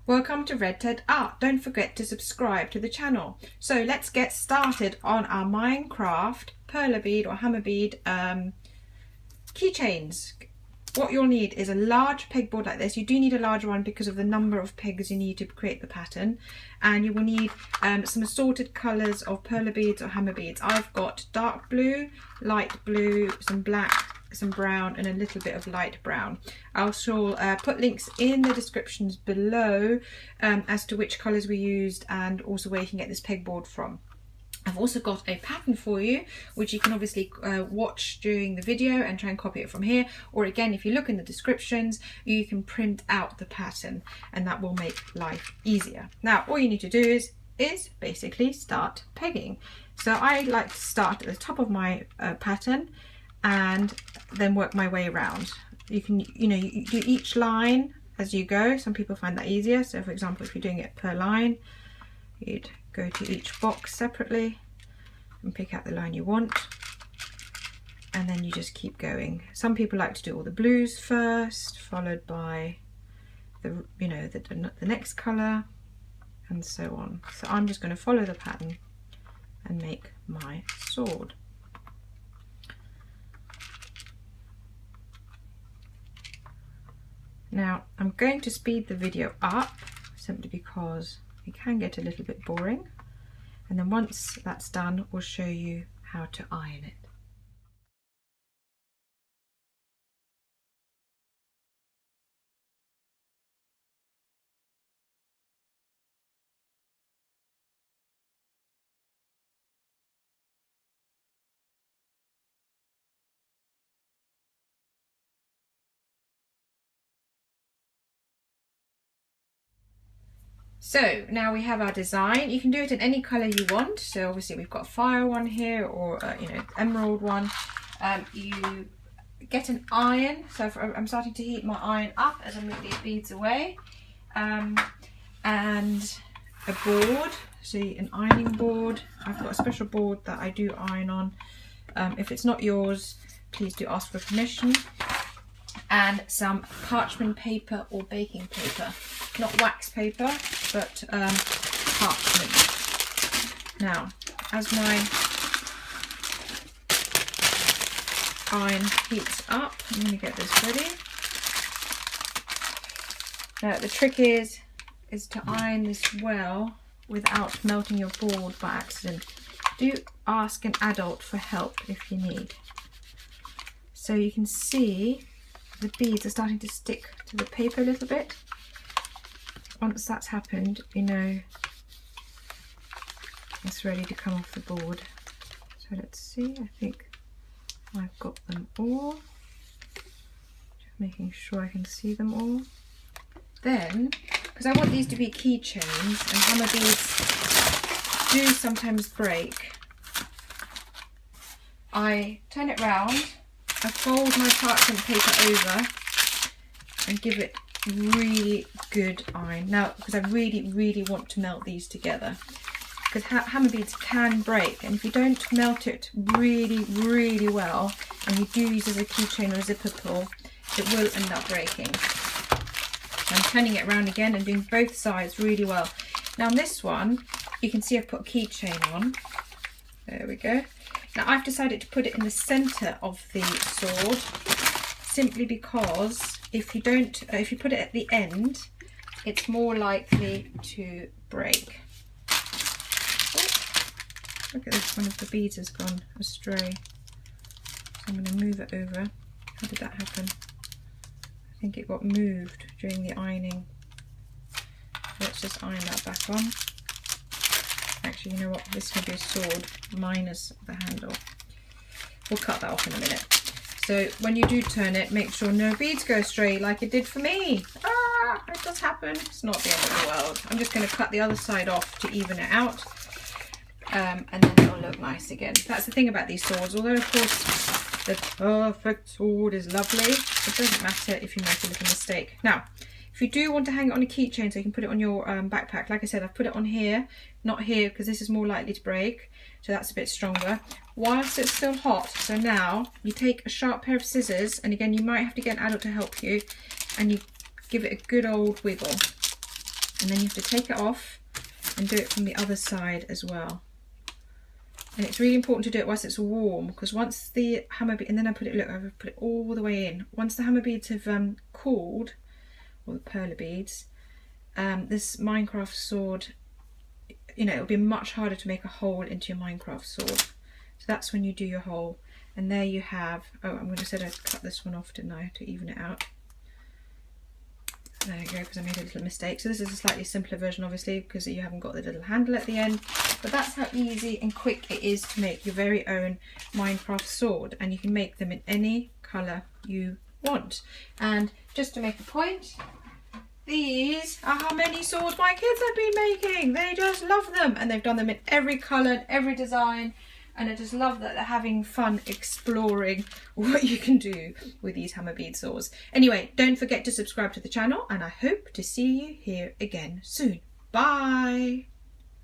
Welcome to Red Ted Art. Don't forget to subscribe to the channel. So let's get started on our Minecraft perler bead or hammer bead keychains. What you'll need is a large pegboard like this. You do need a larger one because of the number of pegs you need to create the pattern, and you will need some assorted colours of perler beads or hammer beads. I've got dark blue, light blue, some black, some brown and a little bit of light brown. I shall put links in the descriptions below as to which colours we used and also where you can get this pegboard from. I've also got a pattern for you which you can obviously watch during the video and try and copy it from here, or again if you look in the descriptions you can print out the pattern and that will make life easier. Now all you need to do is basically start pegging. So I like to start at the top of my pattern and then work my way around. You can, you do each line as you go. Some people find that easier. So for example, if you're doing it per line, you'd go to each box separately and pick out the line you want, and then you just keep going. Some people like to do all the blues first, followed by the next color, and so on. So I'm just going to follow the pattern and make my sword. Now I'm going to speed the video up simply because it can get a little bit boring, and then once that's done we'll show you how to iron it. So now we have our design. You can do it in any colour you want. So obviously we've got a fire one here, or emerald one. You get an iron. So I'm starting to heat my iron up as I move these beads away, and a board. So an ironing board. I've got a special board that I do iron on. If it's not yours, please do ask for permission. And some parchment paper or baking paper, not wax paper, but parchment. Now, as my iron heats up, I'm going to get this ready. Now, the trick is to iron this well without melting your board by accident. Do ask an adult for help if you need. So you can see the beads are starting to stick to the paper a little bit. Once that's happened, you know it's ready to come off the board. So let's see, I think I've got them all. Just making sure I can see them all. Then, because I want these to be keychains and hammer beads do sometimes break, I turn it round, I fold my parchment paper over and give it really good iron. Now, because I really want to melt these together, because hammer beads can break, and if you don't melt it really well and you do use it as a keychain or a zipper pull, it will end up breaking. I'm turning it around again and doing both sides really well. Now on this one, you can see I've put a keychain on. There we go. Now I've decided to put it in the centre of the sword, simply because if you put it at the end, it's more likely to break. Oh, look at this, one of the beads has gone astray. So I'm going to move it over. How did that happen? I think it got moved during the ironing. Let's just iron that back on. Actually, you know what? This can be a sword minus the handle. We'll cut that off in a minute. So when you do turn it, make sure no beads go astray like it did for me. Ah, it does happen. It's not the end of the world. I'm just going to cut the other side off to even it out. And then it'll look nice again. That's the thing about these swords. Although, of course, the perfect sword is lovely, it doesn't matter if you make a little mistake. Now, if you do want to hang it on a keychain so you can put it on your backpack, like I said, I've put it on here, not here, because this is more likely to break, so that's a bit stronger, whilst it's still hot. So now you take a sharp pair of scissors, and again you might have to get an adult to help you, and you give it a good old wiggle. and then you have to take it off and do it from the other side as well. And it's really important to do it whilst it's warm, because once the hammer bead, and then I put it, look, I've put it all the way in. Once the hammer beads have cooled, or the perler beads, this Minecraft sword, you know, it'll be much harder to make a hole into your Minecraft sword. So that's when you do your hole. And there you have, oh, I'm going to say I'd cut this one off, didn't I, to even it out. There you go, because I made a little mistake. So this is a slightly simpler version, obviously, because you haven't got the little handle at the end. But that's how easy and quick it is to make your very own Minecraft sword. And you can make them in any colour you want. And just to make a point, these are how many swords my kids have been making. They just love them. And they've done them in every colour and every design. And I just love that they're having fun exploring what you can do with these hammer bead saws. Anyway, don't forget to subscribe to the channel, and I hope to see you here again soon. Bye!